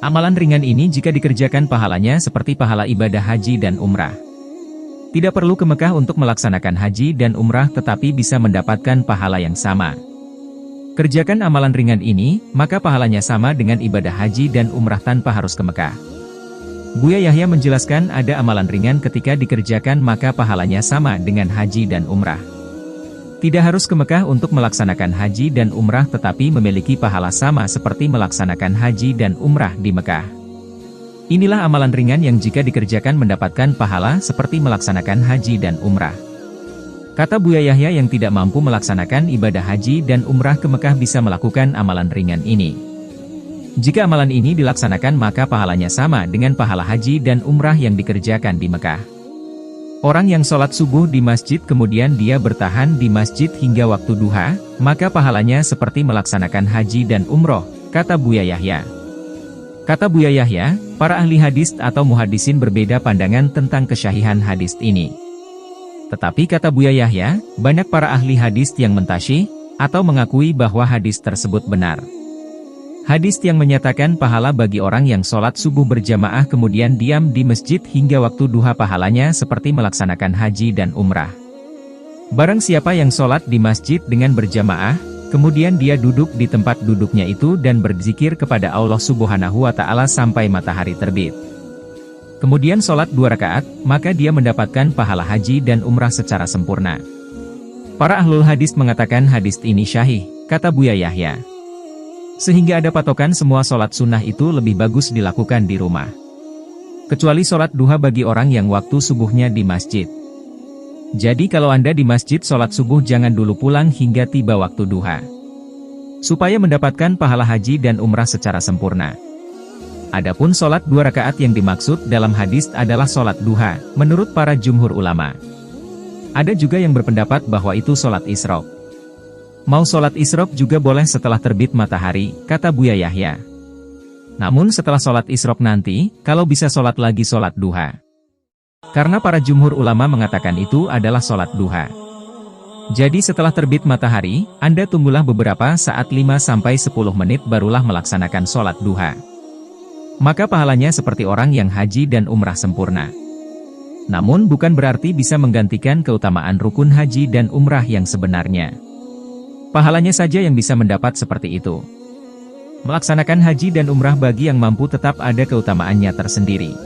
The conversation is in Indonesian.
Amalan ringan ini jika dikerjakan pahalanya seperti pahala ibadah haji dan umrah. Tidak perlu ke Mekah untuk melaksanakan haji dan umrah tetapi bisa mendapatkan pahala yang sama. Kerjakan amalan ringan ini, maka pahalanya sama dengan ibadah haji dan umrah tanpa harus ke Mekah. Buya Yahya menjelaskan ada amalan ringan ketika dikerjakan maka pahalanya sama dengan haji dan umrah. Tidak harus ke Mekah untuk melaksanakan haji dan umrah tetapi memiliki pahala sama seperti melaksanakan haji dan umrah di Mekah. Inilah amalan ringan yang jika dikerjakan mendapatkan pahala seperti melaksanakan haji dan umrah. Kata Buya Yahya yang tidak mampu melaksanakan ibadah haji dan umrah ke Mekah bisa melakukan amalan ringan ini. Jika amalan ini dilaksanakan maka pahalanya sama dengan pahala haji dan umrah yang dikerjakan di Mekah. Orang yang sholat subuh di masjid kemudian dia bertahan di masjid hingga waktu duha, maka pahalanya seperti melaksanakan haji dan umroh, kata Buya Yahya. Kata Buya Yahya, para ahli hadis atau muhaddisin berbeda pandangan tentang kesyahihan hadis ini. Tetapi kata Buya Yahya, banyak para ahli hadis yang mentasyih, atau mengakui bahwa hadis tersebut benar. Hadis yang menyatakan pahala bagi orang yang sholat subuh berjamaah kemudian diam di masjid hingga waktu duha pahalanya seperti melaksanakan haji dan umrah. Barang siapa yang sholat di masjid dengan berjamaah, kemudian dia duduk di tempat duduknya itu dan berzikir kepada Allah Subhanahu wa Ta'ala sampai matahari terbit. Kemudian sholat 2 rakaat, maka dia mendapatkan pahala haji dan umrah secara sempurna. Para ahlul hadis mengatakan hadis ini syahih, kata Buya Yahya. Sehingga ada patokan semua sholat sunnah itu lebih bagus dilakukan di rumah. Kecuali sholat duha bagi orang yang waktu subuhnya di masjid. Jadi kalau Anda di masjid sholat subuh jangan dulu pulang hingga tiba waktu duha. Supaya mendapatkan pahala haji dan umrah secara sempurna. Adapun sholat 2 rakaat yang dimaksud dalam hadis adalah sholat duha, menurut para jumhur ulama. Ada juga yang berpendapat bahwa itu sholat isyraq. Mau sholat isyraq juga boleh setelah terbit matahari, kata Buya Yahya. Namun setelah sholat isyraq nanti, kalau bisa sholat lagi sholat duha. Karena para jumhur ulama mengatakan itu adalah sholat duha. Jadi setelah terbit matahari, Anda tunggulah beberapa saat 5-10 menit barulah melaksanakan sholat duha. Maka pahalanya seperti orang yang haji dan umrah sempurna. Namun bukan berarti bisa menggantikan keutamaan rukun haji dan umrah yang sebenarnya. Pahalanya saja yang bisa mendapat seperti itu. Melaksanakan haji dan umrah bagi yang mampu tetap ada keutamaannya tersendiri.